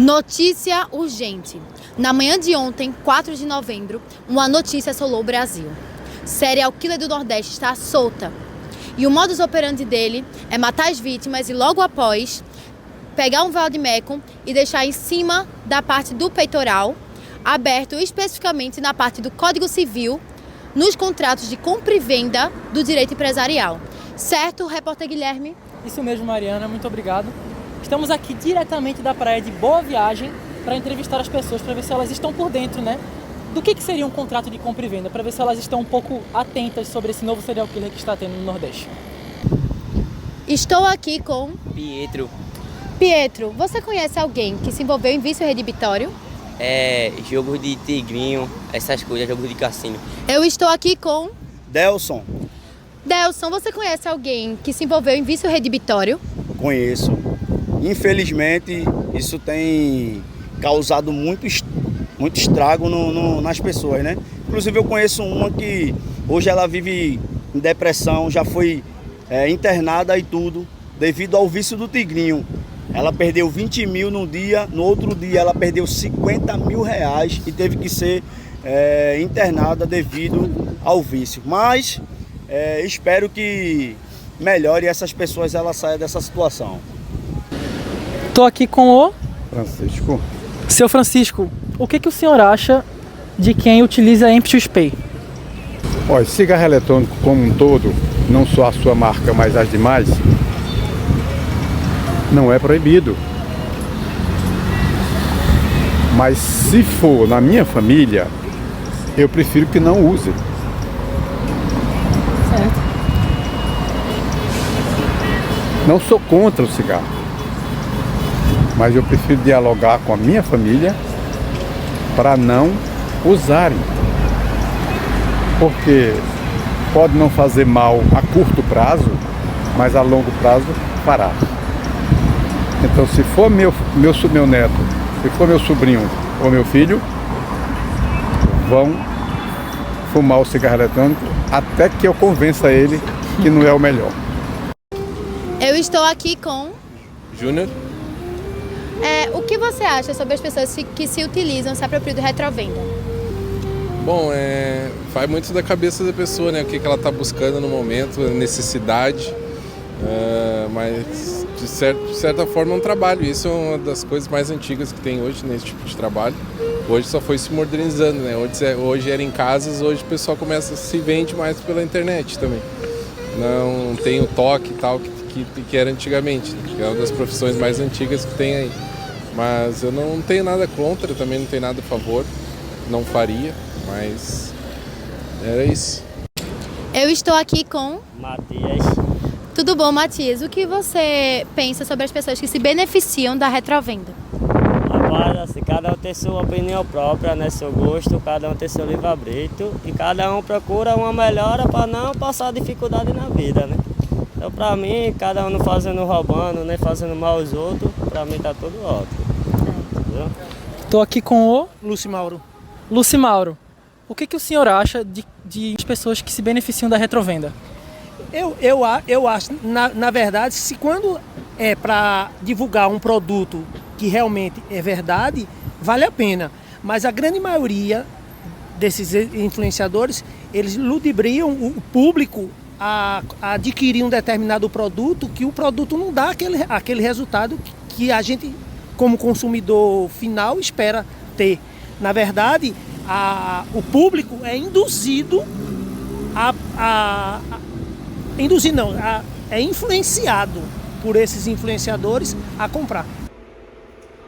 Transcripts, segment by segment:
Notícia urgente. Na manhã de ontem, 4 de novembro, uma notícia assolou o Brasil. Serial killer do Nordeste está solta. E o modus operandi dele é matar as vítimas e logo após pegar um vade-mecum e deixar em cima da parte do peitoral, aberto especificamente na parte do Código Civil, nos contratos de compra e venda do direito empresarial. Certo, repórter Guilherme? Isso mesmo, Mariana, muito obrigado. Estamos aqui diretamente da praia de Boa Viagem para entrevistar as pessoas, para ver se elas estão por dentro, né? Do que seria um contrato de compra e venda, para ver se elas estão um pouco atentas sobre esse novo serial killer que está tendo no Nordeste. Estou aqui com Pietro. Pietro. Você conhece alguém que se envolveu em vício redibitório? Jogo de tigrinho, essas coisas, jogo de cassino. Eu estou aqui com Delson. Delson. Você conhece alguém que se envolveu em vício redibitório? Conheço. Infelizmente, isso tem causado muito estrago nas pessoas, né? Inclusive, eu conheço uma que hoje ela vive em depressão, já foi internada e tudo, devido ao vício do tigrinho. Ela perdeu 20 mil num dia, no outro dia ela perdeu 50 mil reais e teve que ser internada devido ao vício. Mas espero que melhore e essas pessoas elas saiam dessa situação. Estou aqui com o Francisco. Seu Francisco. O que o senhor acha de quem utiliza Empty Pay? Olha, cigarro eletrônico como um todo, não só a sua marca, mas as demais, não é proibido. Mas se for na minha família, eu prefiro que não use. Certo. Não sou contra o cigarro, mas eu prefiro dialogar com a minha família para não usarem. Porque pode não fazer mal a curto prazo, mas a longo prazo fará. Então, se for meu neto, se for meu sobrinho ou meu filho, vão fumar o cigarro eletrônico até que eu convença ele que não é o melhor. Eu estou aqui com Júnior. O que você acha sobre as pessoas que se utilizam, se apropriam do retrovenda? Bom, vai muito da cabeça da pessoa, né? O que ela está buscando no momento, a necessidade, mas de certa forma é um trabalho. Isso é uma das coisas mais antigas que tem hoje nesse tipo de trabalho. Hoje só foi se modernizando, né? Hoje era em casas, hoje o pessoal se vende mais pela internet também. Não tem o toque e tal que era antigamente, né? Que é uma das profissões mais antigas que tem aí. Mas eu não tenho nada contra, também não tenho nada a favor, não faria, mas era isso. Eu estou aqui com Matias. Tudo bom, Matias? O que você pensa sobre as pessoas que se beneficiam da retrovenda? Rapaz, assim, cada um tem sua opinião própria, né? Seu gosto, cada um tem seu livre-arbítrio e cada um procura uma melhora para não passar dificuldade na vida, né? Então, pra mim, cada um não fazendo roubando, nem fazendo mal aos outros, pra mim tá tudo ótimo. Entendeu? Estou aqui com o Lucimauro. Lucimauro. O que o senhor acha de pessoas que se beneficiam da retrovenda? Eu acho, na verdade, se quando é para divulgar um produto que realmente é verdade, vale a pena. Mas a grande maioria desses influenciadores, eles ludibriam o público a adquirir um determinado produto que o produto não dá aquele resultado que a gente, como consumidor final, espera ter. Na verdade, o público é induzido é influenciado por esses influenciadores a comprar.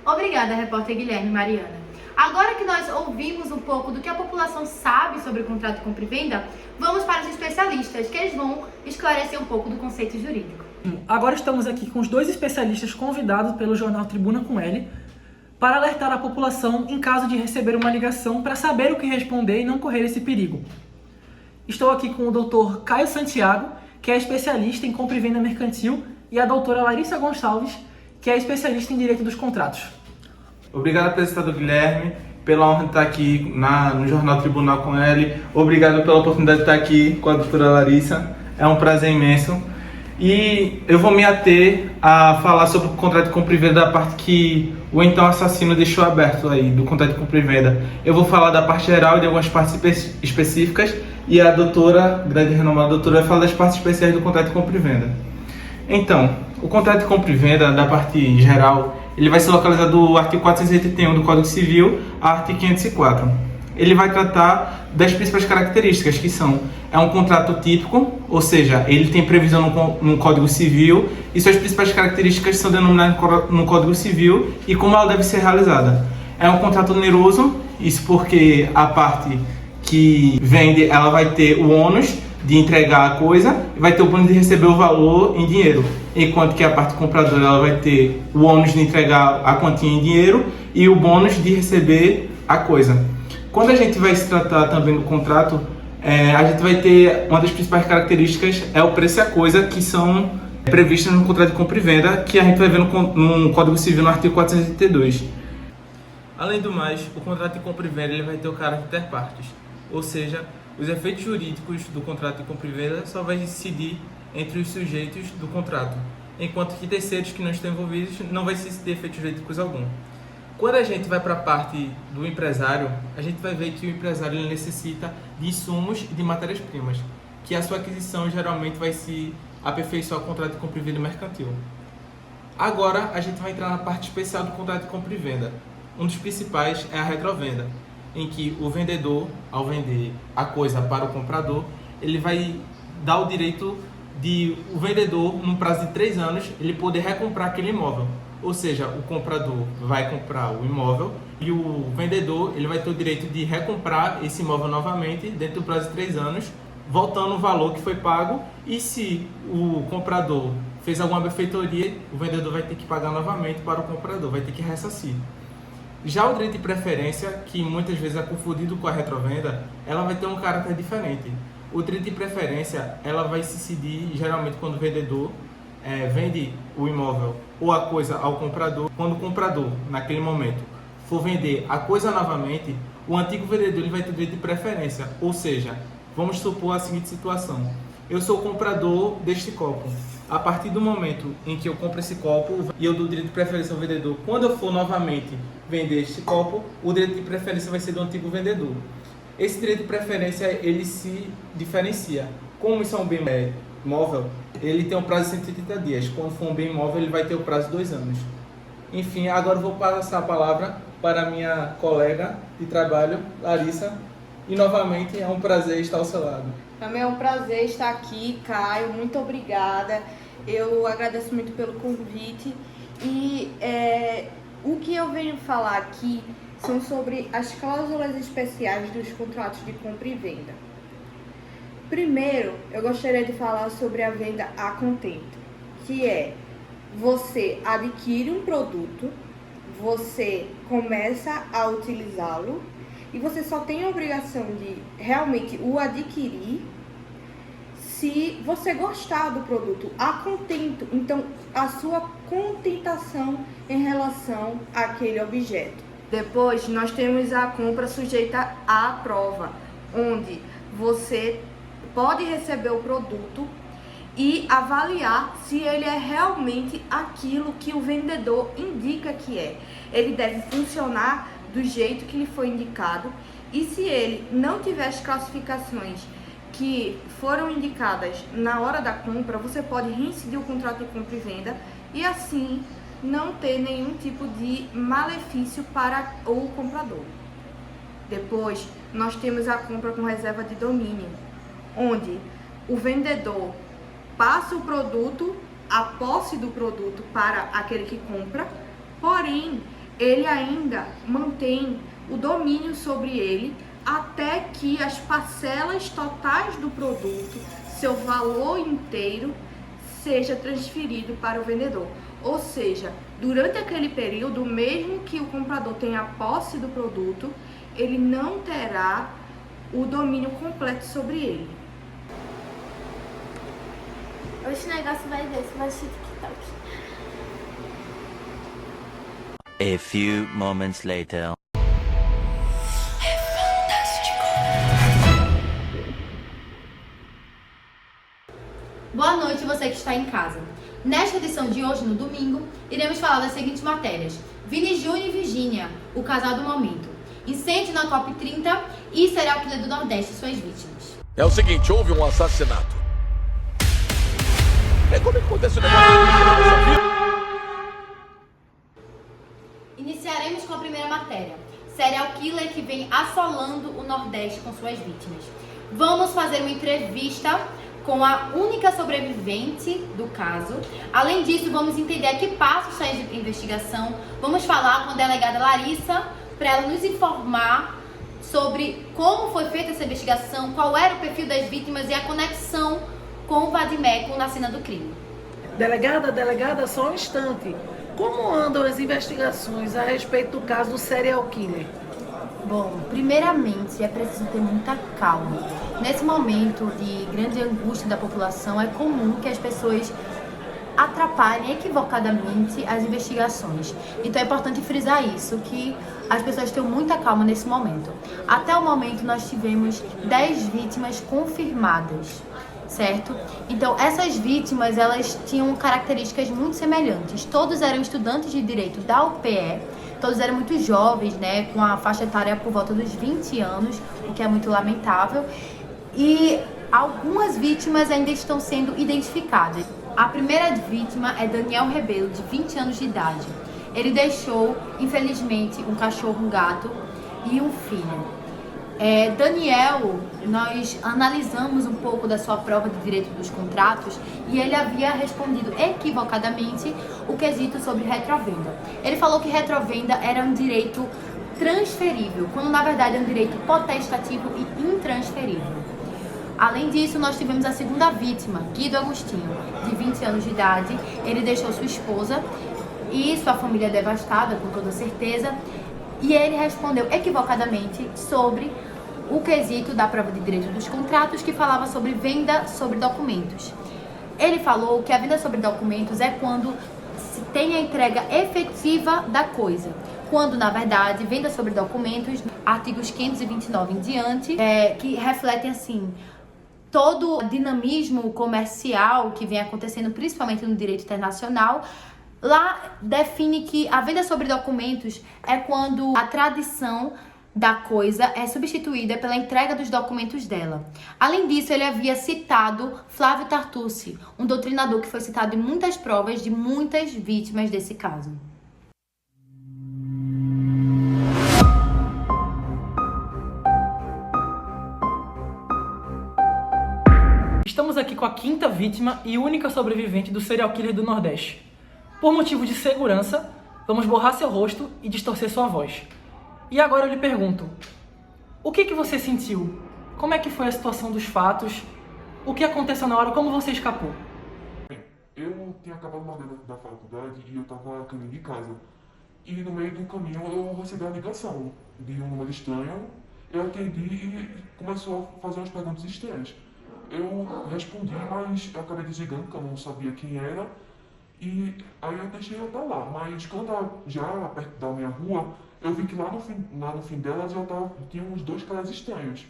Obrigada, repórter Guilherme e Mariana. Agora que nós ouvimos um pouco do que a população sabe sobre o contrato de compra e venda, vamos para os especialistas, que eles vão esclarecer um pouco do conceito jurídico. Agora estamos aqui com os dois especialistas convidados pelo jornal Tribuna com L para alertar a população em caso de receber uma ligação para saber o que responder e não correr esse perigo. Estou aqui com o Dr. Caio Santiago, que é especialista em compra e venda mercantil, e a doutora Larissa Gonçalves, que é especialista em direito dos contratos. Obrigado, apresentador Guilherme, pela honra de estar aqui no Jornal Tribunal com ele. Obrigado pela oportunidade de estar aqui com a doutora Larissa. É um prazer imenso. E eu vou me ater a falar sobre o contrato de compra e venda da parte que o então assassino deixou aberto aí, do contrato de compra e venda. Eu vou falar da parte geral e de algumas partes específicas, e a doutora, grande e renomada doutora, vai falar das partes especiais do contrato de compra e venda. Então, o contrato de compra e venda, da parte geral, ele vai ser localizado do artigo 481 do Código Civil ao artigo 504. Ele vai tratar das principais características, que são: é um contrato típico, ou seja, ele tem previsão no Código Civil, e suas principais características são denominadas no Código Civil e como ela deve ser realizada. É um contrato oneroso, isso porque a parte que vende, ela vai ter o ônus de entregar a coisa e vai ter o bônus de receber o valor em dinheiro, enquanto que a parte compradora, ela vai ter o ônus de entregar a quantia em dinheiro e o bônus de receber a coisa. Quando a gente vai se tratar também do contrato, a gente vai ter uma das principais características, é o preço e a coisa, que são previstas no contrato de compra e venda, que a gente vai ver no Código Civil, no artigo 482. Além do mais, o contrato de compra e venda ele vai ter o caráter inter partes, ou seja, os efeitos jurídicos do contrato de compra e venda só vai incidir entre os sujeitos do contrato, enquanto que terceiros que não estão envolvidos não vai incidir efeitos jurídicos algum. Quando a gente vai para a parte do empresário, a gente vai ver que o empresário ele necessita de insumos e de matérias-primas, que a sua aquisição geralmente vai se aperfeiçoar ao contrato de compra e venda mercantil. Agora a gente vai entrar na parte especial do contrato de compra e venda. Um dos principais é a retrovenda, em que o vendedor, ao vender a coisa para o comprador, ele vai dar o direito de o vendedor, num prazo de 3 anos, ele poder recomprar aquele imóvel. Ou seja, o comprador vai comprar o imóvel e o vendedor ele vai ter o direito de recomprar esse imóvel novamente dentro do prazo de 3 anos, voltando o valor que foi pago, e se o comprador fez alguma benfeitoria, o vendedor vai ter que pagar novamente para o comprador, vai ter que ressarcir. Já o direito de preferência, que muitas vezes é confundido com a retrovenda, ela vai ter um caráter diferente. O direito de preferência ela vai se incidir geralmente quando o vendedor vende o imóvel ou a coisa ao comprador. Quando o comprador, naquele momento, for vender a coisa novamente, o antigo vendedor ele vai ter direito de preferência. Ou seja, vamos supor a seguinte situação: eu sou o comprador deste copo. A partir do momento em que eu compro esse copo e eu dou direito de preferência ao vendedor, quando eu for novamente vender este copo, o direito de preferência vai ser do antigo vendedor. Esse direito de preferência ele se diferencia. Como isso é um bem móvel, ele tem um prazo de 180 dias. Quando for um bem imóvel, ele vai ter o prazo de 2 anos. Enfim, agora eu vou passar a palavra para a minha colega de trabalho, Larissa. E novamente é um prazer estar ao seu lado. Também é um prazer estar aqui, Caio. Muito obrigada. Eu agradeço muito pelo convite. E o que eu venho falar aqui são sobre as cláusulas especiais dos contratos de compra e venda. Primeiro, eu gostaria de falar sobre a venda a contento, que é: você adquire um produto, você começa a utilizá-lo e você só tem a obrigação de realmente o adquirir se você gostar do produto a contento. Então, a sua contentação em relação àquele objeto. Depois, nós temos a compra sujeita à prova, onde você pode receber o produto e avaliar se ele é realmente aquilo que o vendedor indica que é. Ele deve funcionar do jeito que lhe foi indicado, e se ele não tiver as classificações que foram indicadas na hora da compra, você pode reincidir o contrato de compra e venda e assim não ter nenhum tipo de malefício para o comprador. Depois, nós temos a compra com reserva de domínio, onde o vendedor passa o produto, a posse do produto para aquele que compra, porém, ele ainda mantém o domínio sobre ele até que as parcelas totais do produto, seu valor inteiro, seja transferido para o vendedor. Ou seja, durante aquele período, mesmo que o comprador tenha a posse do produto, ele não terá o domínio completo sobre ele. Esse negócio vai desse, vai ser TikTok. A few moments later. Boa noite, você que está em casa. Nesta edição de hoje, no domingo, iremos falar das seguintes matérias: Vini Júnior e Virgínia, o casal do momento; incêndio na COP30 e serial killer do Nordeste e suas vítimas. É o seguinte, houve um assassinato. Como é que acontece o negócio? Iniciaremos com a primeira matéria: serial killer que vem assolando o Nordeste com suas vítimas. Vamos fazer uma entrevista com a única sobrevivente do caso. Além disso, vamos entender a que passo está a investigação. Vamos falar com a delegada Larissa para ela nos informar sobre como foi feita essa investigação, qual era o perfil das vítimas e a conexão com o Vadimeco na cena do crime. Delegada, só um instante. Como andam as investigações a respeito do caso do serial killer? Bom, primeiramente é preciso ter muita calma. Nesse momento de grande angústia da população, é comum que as pessoas atrapalhem equivocadamente as investigações. Então é importante frisar isso, que as pessoas tenham muita calma nesse momento. Até o momento nós tivemos 10 vítimas confirmadas, certo? Então essas vítimas, elas tinham características muito semelhantes. Todos eram estudantes de direito da UPE, todos eram muito jovens, né, com a faixa etária por volta dos 20 anos, o que é muito lamentável. E algumas vítimas ainda estão sendo identificadas. A primeira vítima é Daniel Rebelo, de 20 anos de idade. Ele deixou, infelizmente, um cachorro, um gato e um filho. Daniel, nós analisamos um pouco da sua prova de direito dos contratos e ele havia respondido equivocadamente o quesito sobre retrovenda. Ele falou que retrovenda era um direito transferível, quando na verdade é um direito potestativo e intransferível. Além disso, nós tivemos a segunda vítima, Guido Agostinho, de 20 anos de idade. Ele deixou sua esposa e sua família devastada, com toda certeza. E ele respondeu equivocadamente sobre o quesito da prova de direito dos contratos, que falava sobre venda sobre documentos. Ele falou que a venda sobre documentos é quando se tem a entrega efetiva da coisa, quando na verdade venda sobre documentos, artigos 529 em diante, que refletem assim todo o dinamismo comercial que vem acontecendo principalmente no direito internacional. Lá define que a venda sobre documentos é quando a tradição da coisa é substituída pela entrega dos documentos dela. Além disso, ele havia citado Flávio Tartucci, um doutrinador que foi citado em muitas provas de muitas vítimas desse caso. Estamos aqui com a quinta vítima e única sobrevivente do serial killer do Nordeste. Por motivo de segurança, vamos borrar seu rosto e distorcer sua voz. E agora eu lhe pergunto, o que você sentiu? Como é que foi a situação dos fatos? O que aconteceu na hora? Como você escapou? Eu tinha acabado da faculdade e eu estava caminhando de casa. E no meio do caminho eu recebi a ligação de um número estranho. Eu atendi e começou a fazer umas perguntas estranhas. Eu respondi, mas eu acabei desligando, porque eu não sabia quem era. E aí eu deixei ela lá, mas quando eu estava já perto da minha rua, eu vi que lá no fim dela já tinha uns 2 caras estranhos.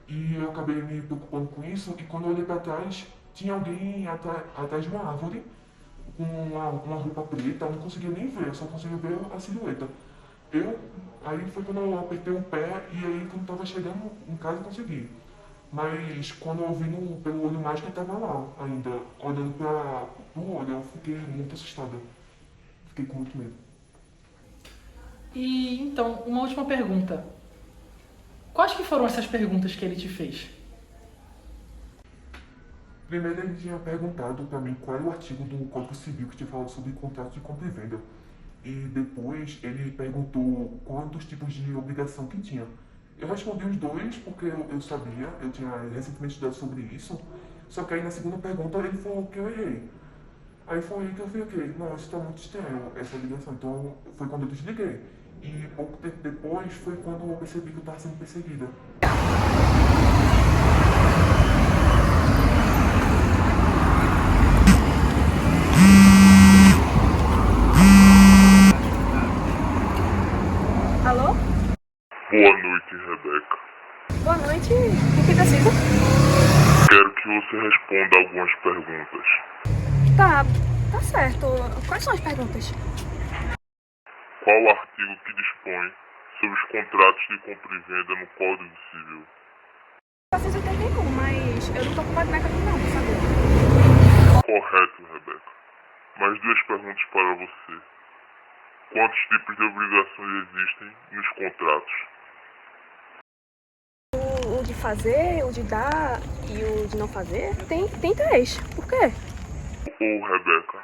E eu acabei me preocupando com isso, e quando eu olhei para trás, tinha alguém atrás de uma árvore, com uma roupa preta, eu não conseguia nem ver, eu só conseguia ver a silhueta. Aí foi quando eu apertei o pé, e aí quando eu estava chegando em casa eu consegui. Mas quando eu vi pelo olho mágico, ele estava lá ainda, olhando para o olho. Eu fiquei muito assustada. Fiquei com muito medo. E então, uma última pergunta. Quais que foram essas perguntas que ele te fez? Primeiro ele tinha perguntado para mim qual era o artigo do Código Civil que te fala sobre contrato de compra e venda. E depois ele perguntou quantos tipos de obrigação que tinha. Eu respondi os 2 porque eu sabia, eu tinha recentemente estudado sobre isso, só que aí na segunda pergunta ele falou que eu errei. Aí foi aí que eu fiquei, não, isso está muito estranho, essa ligação, então foi quando eu desliguei. E pouco tempo depois foi quando eu percebi que eu estava sendo perseguida. Alô? Boa noite, Rebeca. Boa noite. O que tá sendo? Quero que você responda algumas perguntas. Tá certo. Quais são as perguntas? Qual o artigo que dispõe sobre os contratos de compra e venda no Código Civil? 481, mas eu não tô com vaga aqui não, por favor. Correto, Rebeca. Mais duas perguntas para você. Quantos tipos de obrigações existem nos contratos? O de fazer, o de dar e o de não fazer? Tem 3. Por quê? Rebeca,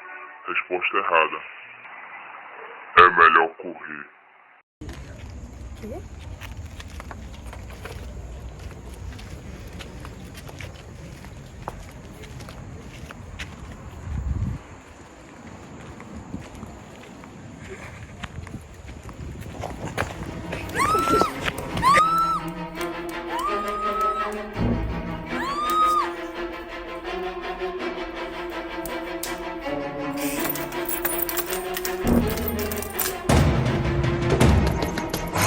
resposta errada. É melhor correr. Quê?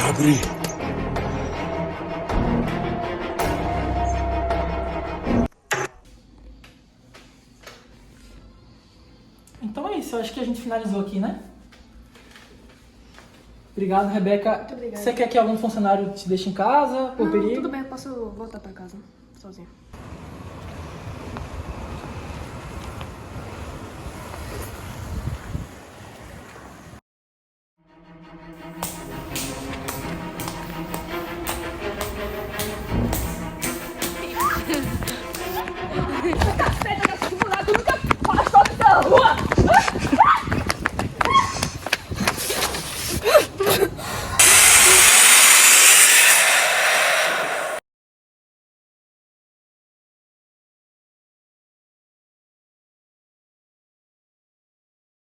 Abre! Então é isso, eu acho que a gente finalizou aqui, né? Obrigado, Rebeca. Muito obrigada. Você quer que algum funcionário te deixe em casa, por perigo? Tudo bem, eu posso voltar pra casa sozinha. Cacete, esse moleque nunca passou dessa rua!